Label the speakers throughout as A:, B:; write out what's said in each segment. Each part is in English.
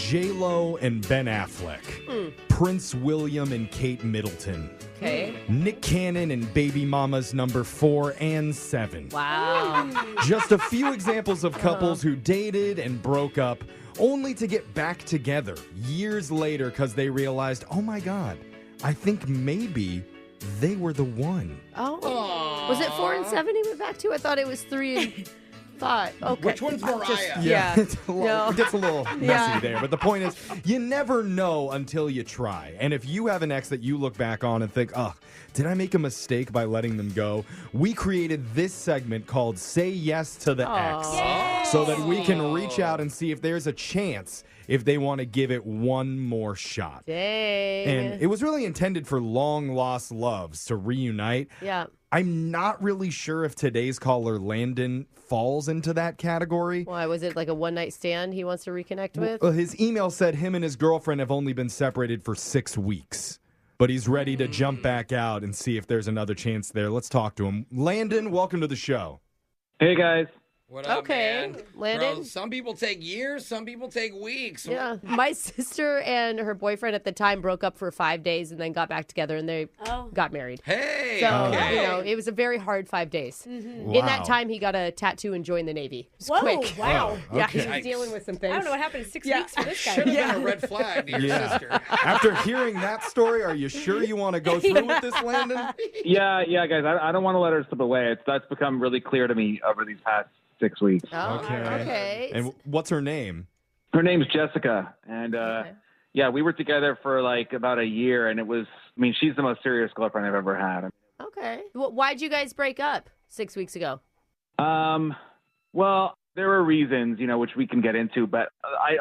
A: J-Lo and Ben Affleck. Prince William and Kate Middleton.
B: Okay.
A: Nick Cannon and baby mamas number 4 and 7.
B: Wow.
A: Just a few examples of couples who dated and broke up only to get back together years later because they realized, oh my God, I think maybe they were the one.
B: Oh. Was it 4 and 7 he went back to? I thought it was 3 and 5. Okay.
C: Which one's Mariah?
B: Yeah.
A: It gets a little messy there. But the point is, you never know until you try. And if you have an ex that you look back on and think, oh, did I make a mistake by letting them go? We created this segment called Say Yes to the Ex.
B: Yay.
A: So that we can reach out and see if there's a chance if they want to give it one more shot.
B: Dang.
A: And it was really intended for long-lost loves to reunite.
B: Yeah.
A: I'm not really sure if today's caller, Landon, falls into that category.
B: Why? Was it like a one-night stand he wants to reconnect with?
A: Well, his email said him and his girlfriend have only been separated for 6 weeks. But he's ready to jump back out and see if there's another chance there. Let's talk to him. Landon, welcome to the show.
D: Hey, guys.
C: What up,
B: Okay,
C: man?
B: Landon?
C: Bro, some people take years, some people take weeks.
B: Yeah. My sister and her boyfriend at the time broke up for 5 days and then got back together and they got married.
C: Hey,
B: So,
C: okay.
B: it was a very hard 5 days.
A: Wow.
B: In that time, he got a tattoo and joined the Navy. It was quick.
E: Wow.
A: Oh,
B: Yeah,
A: okay.
B: he was dealing with some things.
E: I don't know what happened in 6 weeks for this guy.
C: Should have been a red flag to your sister.
A: After hearing that story, are you sure you want to go through with this, Landon?
D: Yeah, guys. I don't want to let her slip away. That's become really clear to me over these past 6 weeks.
B: Oh, okay.
A: And what's her name?
D: Her name's Jessica, and yeah, we were together for like about a year, and it was. I mean, she's the most serious girlfriend I've ever had.
B: Okay. Why'd you guys break up 6 weeks ago?
D: Well, there were reasons, which we can get into, but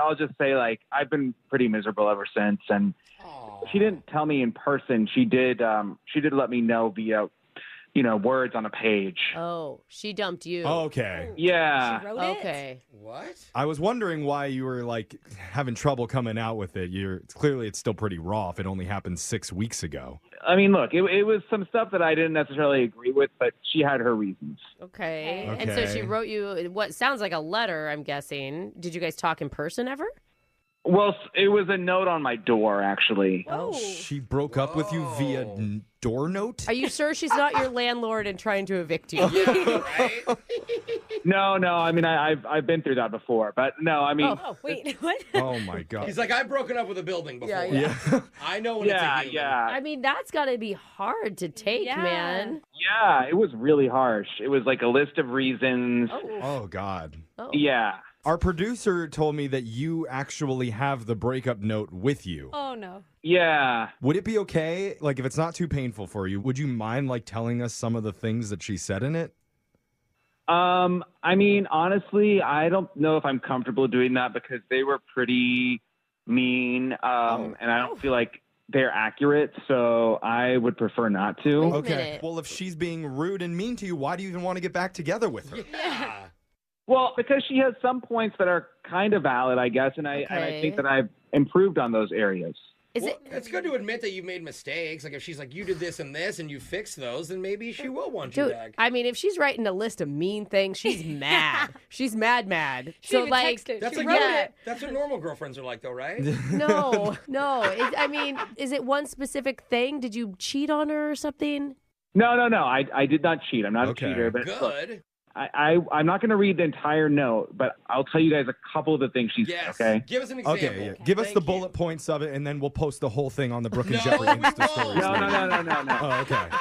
D: I'll just say, like, I've been pretty miserable ever since, and she didn't tell me in person. She did let me know via, words on a page.
B: Oh, she dumped you.
A: Okay.
D: Yeah.
E: She wrote it?
B: Okay.
C: What?
A: I was wondering why you were, like, having trouble coming out with it. Clearly, it's still pretty raw if it only happened 6 weeks ago.
D: I mean, look, it was some stuff that I didn't necessarily agree with, but she had her reasons.
B: Okay.
A: Okay.
B: And so she wrote you what sounds like a letter, I'm guessing. Did you guys talk in person ever?
D: Well, it was a note on my door, actually.
E: Oh.
A: She broke up with you via door note?
B: Are you sure she's not your landlord and trying to evict you?
C: Yeah, right?
D: No. I mean, I've been through that before, but no. I mean,
E: Oh, wait. What?
A: Oh, my God.
C: He's like, I've broken up with a building before.
B: Yeah.
C: I know when it's a human.
B: I mean, that's got to be hard to take,
E: Yeah.
B: man.
D: Yeah, it was really harsh. It was like a list of reasons.
A: Oh, God.
B: Oh.
D: Yeah.
A: Our producer told me that you actually have the breakup note with you.
E: Oh, no.
D: Yeah.
A: Would it be okay, like, if it's not too painful for you, would you mind, like, telling us some of the things that she said in it?
D: I mean, honestly, I don't know if I'm comfortable doing that because they were pretty mean, and I don't feel like they're accurate, so I would prefer not to.
B: Wait a
A: Okay.
B: minute.
A: Well, if she's being rude and mean to you, why do you even want to get back together with her?
C: Yeah.
D: Well, because she has some points that are kind of valid, I guess, and I think that I've improved on those areas.
C: It's good to admit that you've made mistakes. Like, if she's like, you did this and this, and you fixed those, then maybe she will want you
B: Dude,
C: back.
B: I mean, if she's writing a list of mean things, she's mad. She's mad.
E: She
B: So,
E: even
B: like,
E: texted.
C: That's,
E: She
C: like,
E: wrote
B: it.
C: that's what normal girlfriends are like, though, right?
B: no. I mean, is it one specific thing? Did you cheat on her or something?
D: No. I did not cheat. I'm not
A: Okay.
D: a cheater. But look,
C: Good.
D: I'm not going to read the entire note, but I'll tell you guys a couple of the things she said,
C: Yes.
D: okay?
C: Give us an example.
A: Okay, yeah. Give us
C: Thank
A: the
C: you.
A: bullet points of it, and then we'll post the whole thing on the Brooke and
C: No,
A: Jeffrey
C: we
A: Insta
C: won't.
A: stories.
D: No.
A: later. Oh, okay.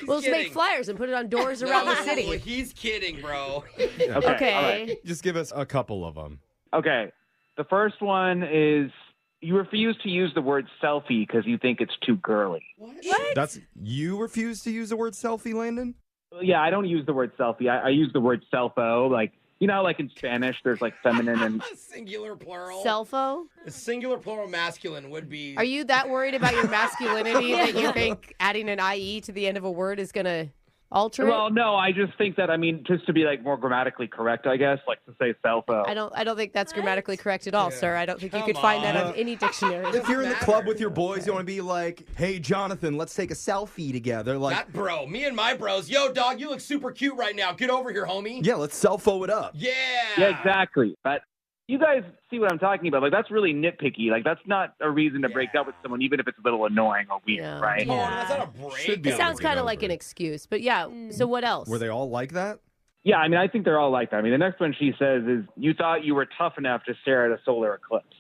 B: Well, let's make
C: kidding.
B: flyers and put it on doors around the
C: No,
B: city.
C: he's kidding, bro.
D: Okay.
B: Okay.
D: All right.
A: Just give us a couple of them.
D: Okay. The first one is you refuse to use the word selfie because you think it's too girly.
C: What?
A: That's you refuse to use the word selfie, Landon?
D: Yeah, I don't use the word selfie. I use the word selfo. Like, like in Spanish, there's like feminine and...
C: Singular plural.
B: Selfo?
C: Singular plural masculine would be...
B: Are you that worried about your masculinity that you think adding an IE to the end of a word is going to alter it?
D: Well, no, I just think that, just to be like more grammatically correct, I guess, like to say selfo.
B: I don't think that's grammatically correct at all,
C: Yeah.
B: sir. I don't think you
C: Come
B: could find that
C: on.
B: on any dictionary.
A: If you're in the
C: matter.
A: club with your boys, you want to be like, hey, Jonathan, let's take a selfie together. Like,
C: Not bro. Me and my bros. Yo, dog, you look super cute right now. Get over here, homie.
A: yeah, let's selfo it up.
C: Yeah.
D: Yeah, exactly. But you guys see what I'm talking about. Like, that's really nitpicky. Like, that's not a reason to break up with someone, even if it's a little annoying or weird,
B: Yeah.
D: right?
C: Oh, that's not a break.
A: Should be
B: It
A: able to
B: sounds
A: get
B: kind of
A: over
B: like an
A: it.
B: excuse, but yeah. So what else?
A: Were they all like that?
D: Yeah, I mean, I think they're all like that. I mean, the next one she says is, you thought you were tough enough to stare at a solar eclipse.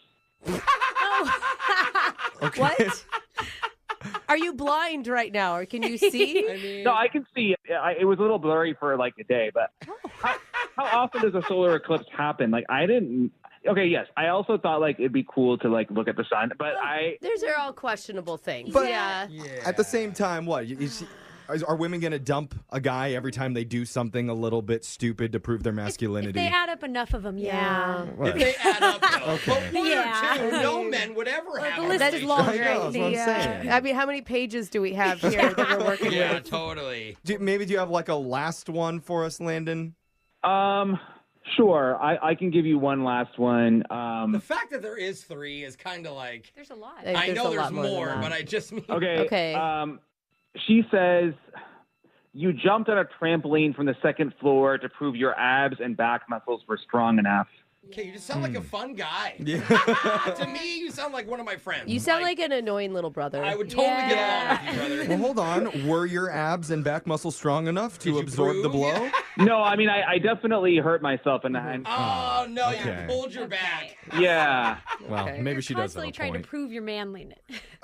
A: Okay.
B: What? Are you blind right now, or can you see?
C: I mean,
D: No, I can see it. It was a little blurry for like a day, but how often does a solar eclipse happen? Like, I didn't. Okay, yes. I also thought like it'd be cool to like look at the sun, but
B: Those are all questionable things.
A: But-
B: yeah.
A: At the same time, what? Are women going to dump a guy every time they do something a little bit stupid to prove their
E: If
A: masculinity?
E: they add up enough of them, yeah.
A: What?
C: if they add up, though.
A: Okay.
C: But one
E: Yeah.
C: or two, no men would ever have.
E: the
C: a
E: list is
C: relationship.
E: long,
A: I know, that's what I'm saying.
B: I mean, how many pages do we have here that we're working
C: Yeah,
B: with?
C: totally.
A: Maybe do you have like a last one for us, Landon?
D: Sure. I can give you one last one.
C: The fact that there is 3 is kind of like,
E: There's a lot.
B: There's
C: I know
B: a
C: there's
B: lot more than
C: more,
B: that.
C: but I just mean.
D: Okay.
B: Okay.
D: She says, you jumped on a trampoline from the second floor to prove your abs and back muscles were strong enough.
C: Okay, you just sound like a fun guy.
A: Yeah.
C: To me, you sound like one of my friends.
B: You sound like an annoying little brother.
C: I would totally get along with you, brother.
A: Well, hold on. Were your abs and back muscles strong enough to
C: Did you
A: absorb the
C: prove?
A: blow?
C: Yeah.
D: No, I mean, I definitely hurt myself in the hand.
C: Oh, no,
A: Okay.
C: you pulled your back.
D: Yeah.
A: Well,
B: Okay.
A: maybe she does have
E: Constantly
A: a
E: trying
A: point.
E: to prove your manliness.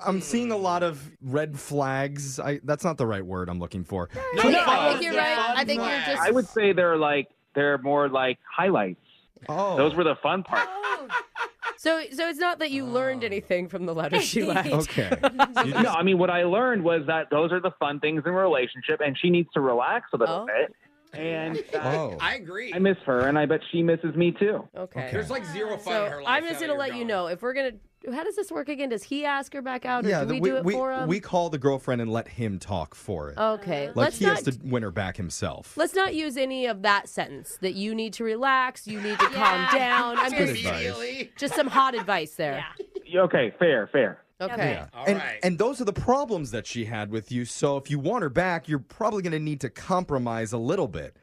A: I'm seeing a lot of red flags. That's not the right word I'm looking for.
C: No,
B: I think you're
C: they're
B: right.
C: fun
B: I think you're
C: flags.
B: just.
D: I would say they're more like highlights.
A: Oh,
D: Those were the fun parts.
B: So it's not that you learned anything from the letter she left.
A: okay. You
D: No, I mean, what I learned was that those are the fun things in a relationship, and she needs to relax a little
B: Oh.
D: bit. And
A: Oh.
C: I agree.
D: I miss her, and I bet she misses me too.
B: Okay.
C: There's like zero fun
B: So
C: in her life.
B: I'm just
C: now
B: gonna
C: that
B: let
C: you're
B: you
C: gone.
B: know if we're gonna. How does this work again? Does he ask her back out, or do we
A: we,
B: do it
A: we,
B: for him?
A: we call the girlfriend and let him talk for it.
B: Okay.
A: Like
B: let's
A: he
B: not.
A: has to win her back himself.
B: Let's not use any of that sentence. That you need to relax. You need to calm down. I'm
A: good
B: just
A: advice.
C: Immediately.
B: just some hot advice there.
D: Okay, fair.
B: Okay.
A: Yeah.
C: All
A: and,
C: right.
A: and those are the problems that she had with you. So if you want her back, you're probably going to need to compromise a little bit.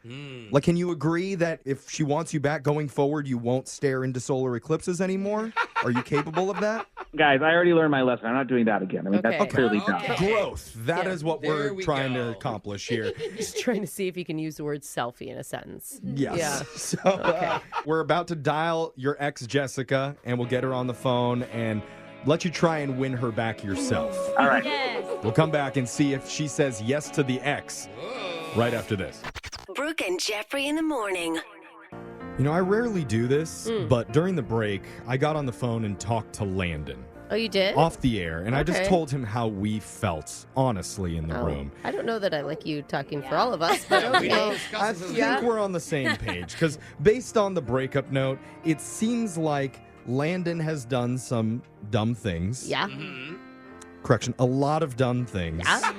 A: Like, can you agree that if she wants you back going forward, you won't stare into solar eclipses anymore? Are you capable of that?
D: Guys, I already learned my lesson. I'm not doing that again. I mean,
B: Okay.
D: that's clearly
C: Okay.
D: done.
A: Growth. That is
B: Yeah.
A: what
C: There
A: we're
C: we
A: trying to
C: go.
A: accomplish here.
B: Just trying to see if you can use the word selfie in a sentence.
A: Yes.
B: Yeah.
A: So we're about to dial your ex, Jessica, and we'll get her on the phone and let you try and win her back yourself.
D: All right.
E: Yes.
A: We'll come back and see if she says yes to the ex right after this.
F: Brooke and Jeffrey in the morning.
A: You know, I rarely do this, but during the break, I got on the phone and talked to Landon
B: Oh, you did?
A: off the air, and I just
B: Okay.
A: told him how we felt, honestly, in the
B: Oh,
A: room.
B: I don't know that I like you talking for all of us, but
C: We don't
B: okay.
C: discuss
A: I
C: this as a
A: think
C: group.
A: we're on the same page, because based on the breakup note, it seems like Landon has done some dumb things.
B: Yeah.
A: Correction, a lot of dumb things
B: Yeah.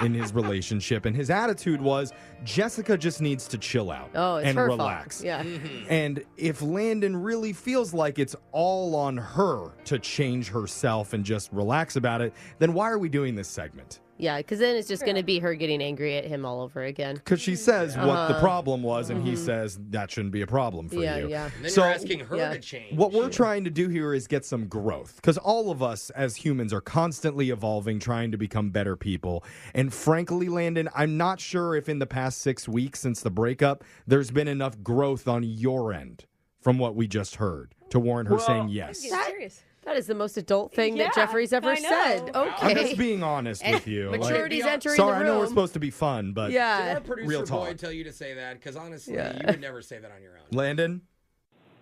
A: in his relationship. And his attitude was, Jessica just needs to chill out
B: Oh, it's
A: and
B: her
A: relax.
B: fault. Yeah.
A: And if Landon really feels like it's all on her to change herself and just relax about it, then why are we doing this segment?
B: Yeah, because then it's just going to be her getting angry at him all over again.
A: Because she says what the problem was, and he says that shouldn't be a problem for
B: Yeah,
A: you.
B: yeah.
C: And then
A: So-
C: you're asking her
B: Yeah.
C: to change.
A: What we're trying to do here is get some growth, because all of us as humans are constantly evolving, trying to become better people. And frankly, Landon, I'm not sure if in the past 6 weeks since the breakup, there's been enough growth on your end from what we just heard to warrant her saying yes.
E: Get serious.
B: That is the most adult thing that
E: Yeah,
B: Jeffrey's ever
E: I know.
B: said.
A: I'm
B: Okay.
A: just being honest with you. Like,
B: Maturity's entering
A: sorry,
B: the room.
A: I know we're supposed to be fun, but
C: Did
B: Yeah.
C: our producer
A: Real
C: boy
A: talk.
C: tell you to say that? Because honestly,
B: Yeah.
C: you would never say that on your own.
A: Landon,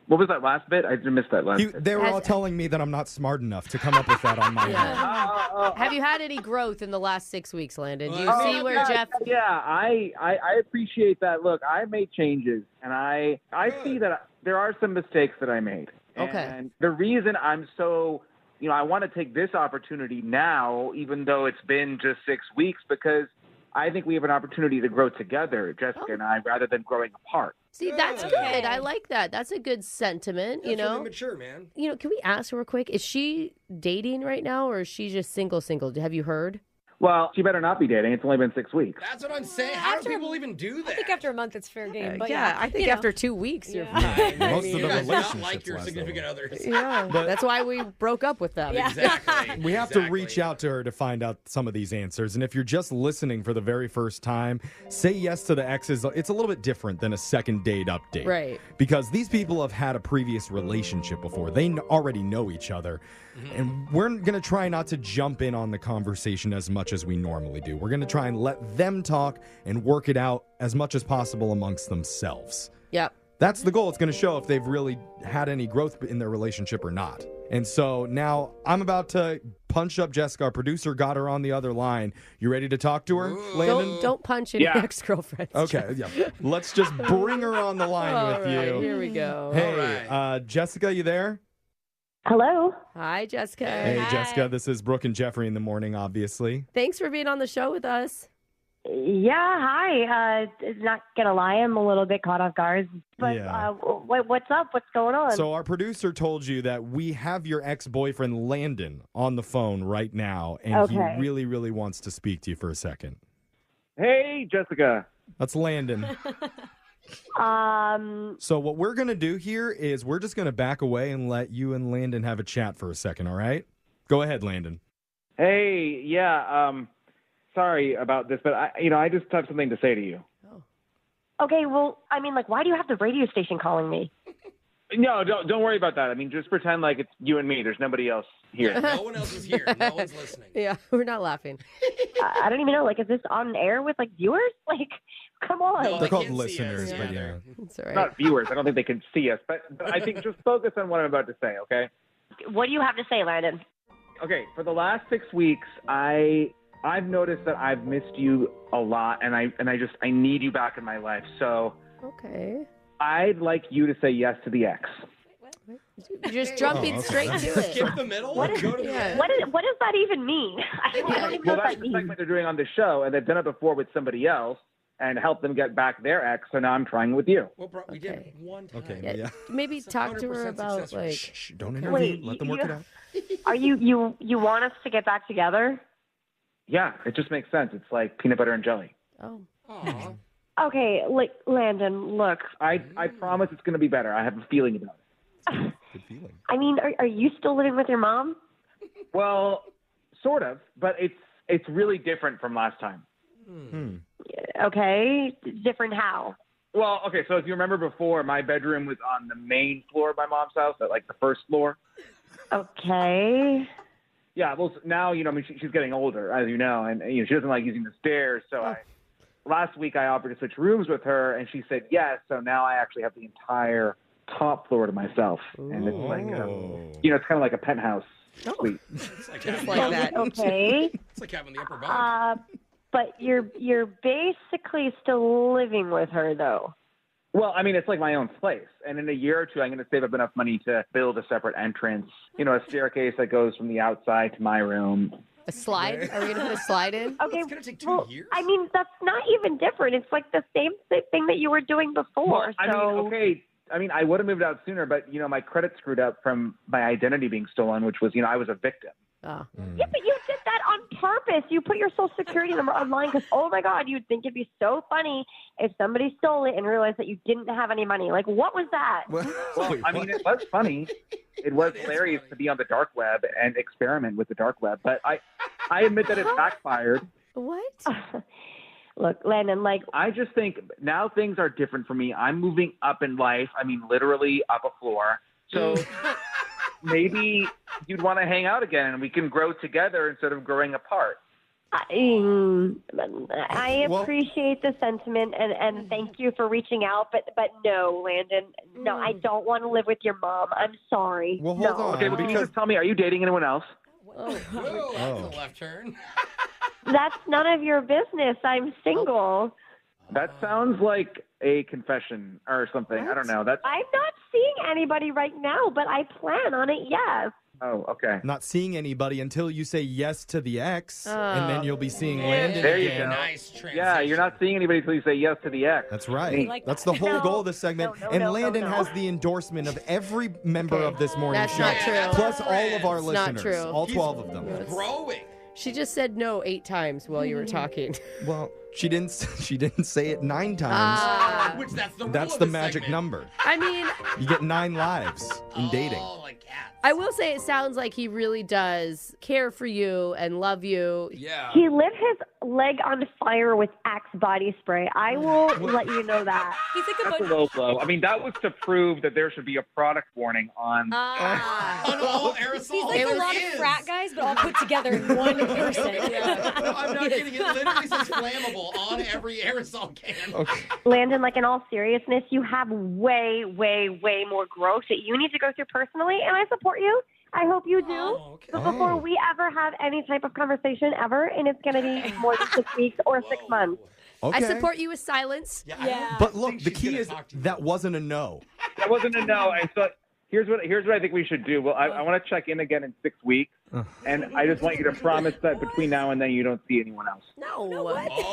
D: What was that last bit? I missed that last bit.
A: they were all
B: Has-
A: telling me that I'm not smart enough to come up with that on my own.
B: Yeah. Have you had any growth in the last 6 weeks, Landon? Do you
C: Oh,
B: see where
D: yeah,
B: Jeff...
D: Yeah, I appreciate that. Look, I made changes, and I see that there are some mistakes that I made.
B: Okay.
D: And the reason I'm so, I want to take this opportunity now, even though it's been just 6 weeks, because I think we have an opportunity to grow together, Jessica and I, rather than growing apart.
B: See, that's good. I like that. That's a good sentiment,
C: That's
B: you know?
C: really mature, man.
B: Can we ask her real quick? Is she dating right now, or is she just single? Have you heard?
D: Well, she better not be dating. It's only been 6 weeks.
C: That's what I'm saying. How do people even do that?
E: I think after a month it's fair game. But
B: yeah, I think
E: you know.
B: after 2 weeks, you're
E: Yeah.
B: fine.
A: Most of
C: you
A: the
C: guys do not
A: relationships
C: like your
A: last that
C: significant
A: long.
C: others.
B: Yeah, that's why we broke up with them.
E: Yeah.
C: Exactly.
A: We have to
C: Exactly.
A: reach out to her to find out some of these answers. And if you're just listening for the very first time, say yes to the exes. It's a little bit different than a second date update.
B: Right.
A: Because these people have had a previous relationship before. They already know each other. And we're going to try not to jump in on the conversation as much as we normally do. We're going to try and let them talk and work it out as much as possible amongst themselves.
B: Yep.
A: That's the goal. It's going to show if they've really had any growth in their relationship or not. And so now I'm about to punch up Jessica. Our producer got her on the other line. You ready to talk to her, Landon?
B: Don't punch any
D: Yeah.
B: ex-girlfriends.
A: Okay, yeah. Let's just bring her on the line
B: All
A: with
B: right,
A: you.
B: here we go.
A: Hey,
C: All
A: Jessica, you there?
G: Hello.
B: Hi, Jessica.
A: Hey,
E: Hi.
A: Jessica. This is Brooke and Jeffrey in the morning, obviously.
B: Thanks for being on the show with us.
G: Yeah, hi. Not gonna lie, I'm a little bit caught off guard. But
A: Yeah.
G: what's up? What's going on?
A: So our producer told you that we have your ex-boyfriend Landon on the phone right now, and
G: Okay.
A: he really, really wants to speak to you for a second.
D: Hey, Jessica.
A: That's Landon.
G: um,
A: So what we're going to do here is we're just going to back away and let you and Landon have a chat for a second, all right? Go ahead, Landon.
D: Hey, yeah. Sorry about this, but I just have something to say to you.
G: okay, well, I mean, like, why do you have the radio station calling me?
D: No, don't worry about that. I mean, just pretend like it's you and me. There's nobody else here.
C: No one else is here. No one's listening.
B: Yeah, we're not laughing.
G: I don't even know. Like, is this on air with like viewers? Like, come on.
C: No,
A: They're
C: they
A: called
C: can't see us.
A: listeners, but yeah.
C: they're-
B: It's all right.
D: Not viewers. I don't think they can see us, but I think just focus on what I'm about to say, okay?
G: What do you have to say, Landon?
D: Okay, for the last 6 weeks, I've noticed that I've missed you a lot, and I need you back in my life. So
B: Okay.
D: I'd like you to say yes to the ex.
B: You're just jumping
A: okay.
B: straight to it.
C: Skip the middle.
G: What
C: and
G: is-
C: go to the
B: yeah.
C: end.
G: What does that even mean? I don't even know
D: Well,
G: what
D: that's
G: that
D: the
G: means.
D: segment they're doing on the show, and they've done it before with somebody else and helped them get back their ex. So now I'm trying with you.
C: Well, bro, we did
B: Okay.
C: it one time.
A: Okay,
B: Yeah,
A: yeah.
B: Maybe
C: It's
B: talk to her
C: 100%
B: about
C: successful.
B: like.
A: Shh, don't interview.
G: Wait,
A: Let them work it out.
G: Are you want us to get back together?
D: Yeah, it just makes sense. It's like peanut butter and jelly.
B: Oh.
C: Aw.
G: Okay, like Landon, look.
D: I promise it's going to be better. I have a feeling about it.
A: Good feeling.
G: I mean, are you still living with your mom?
D: Well, sort of, but it's really different from last time.
G: Okay, different how?
D: Well, okay, so if you remember before, my bedroom was on the main floor of my mom's house, at like the first floor.
G: Okay.
D: Yeah, well, now, I mean, she's getting older, as you know, and, she doesn't like using the stairs. So last week I offered to switch rooms with her, and she said yes. So now I actually have the entire top floor to myself. And it's like, it's kind of like a penthouse suite.
C: It's like
B: Just
C: having,
B: like that.
G: Okay.
C: it's like having the upper bunk.
G: But you're basically still living with her, though.
D: Well, I mean, it's like my own place. And in a year or two, I'm going to save up enough money to build a separate entrance, a staircase that goes from the outside to my room.
B: A slide? Are we gonna put a slide in?
G: Okay.
C: It's gonna take 2
G: well,
C: years?
G: I mean, that's not even different. It's like the same thing that you were doing before.
D: I mean, okay. I mean, I would have moved out sooner, but, my credit screwed up from my identity being stolen, which was, I was a victim.
B: Oh.
G: Yeah, but you did that on purpose. You put your social security number online because, oh my God, you'd think it'd be so funny if somebody stole it and realized that you didn't have any money. Like, what was that?
D: Well, I mean, it was funny. It was hilarious to be on the dark web and experiment with the dark web, but I admit that it backfired.
B: What?
G: Look, Landon, like,
D: I just think now things are different for me. I'm moving up in life. I mean, literally up a floor. So maybe you'd want to hang out again and we can grow together instead of growing apart.
G: I
A: Well-
G: appreciate the sentiment and thank you for reaching out, but no, Landon, no, I don't want to live with your mom. I'm sorry.
A: Well, hold
G: No.
A: on.
D: Okay, well, can you
A: because
D: just tell me, are you dating anyone else?
C: Whoa, that's a left turn.
G: That's none of your business. I'm single.
D: That sounds like a confession or something. I don't know. That's
G: I'm not seeing anybody right now, but I plan on it, yes.
D: oh, okay.
A: not seeing anybody until you say yes to the ex, and then you'll be seeing Landon
D: There you
A: again.
D: go.
C: Nice transition.
D: Yeah, you're not seeing anybody until you say yes to the ex.
A: That's right.
E: like
A: That's
E: that.
A: the whole
G: No,
A: goal of this segment.
G: no,
A: and
G: no,
A: Landon
G: no.
A: has the endorsement of every member of this morning
B: That's
A: show.
B: not true.
A: Plus all of our
B: It's not
A: listeners.
B: true.
A: All
C: He's
A: 12 of them.
C: growing.
B: She just said no 8 times while you were talking.
A: Well, she didn't say it 9 times.
C: Which that's the rule
A: That's
C: of
A: the
C: this
A: magic
C: segment.
A: number.
B: I mean,
A: You get 9 lives in dating.
C: Oh, like cats.
B: I will say it sounds like he really does care for you and love you.
C: Yeah.
G: He lit his leg on fire with Axe body spray. I will let you know that.
E: He's like
D: That's a
E: a
D: low blow. I mean, that was to prove that there should be a product warning on.
C: On all aerosols.
E: He's like
B: It
E: a
B: was-
E: lot of frat guys, but all put together in one person.
C: No, I'm not kidding. It literally says flammable on every aerosol can.
A: Okay.
G: Landon, like in all seriousness, you have way, way, way more growth that you need to go through personally, and I support you. I hope you do.
C: Oh, okay.
G: But before we ever have any type of conversation ever, and it's going to be more than 6 weeks or 6 months.
A: Okay.
B: I support you with silence.
E: Yeah.
A: But look,
C: think
A: the
C: she's
A: key
C: gonna
A: is
C: talk to you.
A: that wasn't a no.
D: That wasn't a no. And so here's what I think we should do. Well, I want to check in again in 6 weeks, and I just want you to promise that between now and then you don't see anyone else.
B: No.
C: Oh,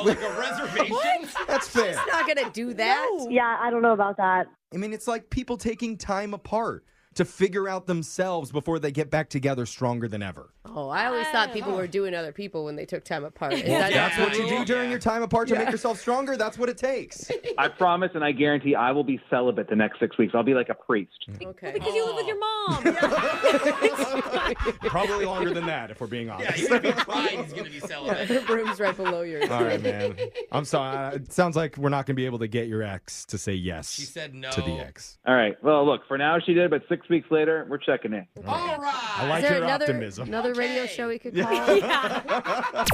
C: like a reservation?
A: That's fair.
B: She's not going to do that.
G: Yeah, I don't know about that.
A: I mean, it's like people taking time apart to figure out themselves before they get back together stronger than ever.
B: Oh, I always thought people were doing other people when they took time apart. Is
A: Well,
B: that
A: that's
B: not
A: what you
B: true?
A: do during your time apart to make yourself stronger. That's what it takes.
D: I promise and I guarantee I will be celibate the next 6 weeks. I'll be like a priest.
B: Okay.
E: Because you live with your mom.
A: Probably longer than that, if we're being
C: Yeah,
A: honest.
C: even if he tried, he's going to be celibate.
B: Her room's right below yours.
A: All right, man. I'm sorry. It sounds like we're not going to be able to get your ex to say yes
C: She said no.
A: to the ex.
D: All right. Well, look, for now she did, but 6 weeks later, we're checking in.
C: All right.
A: I like
B: Is there
A: your
B: another,
A: optimism.
B: another radio
C: Okay.
B: show we could call?
E: Yeah.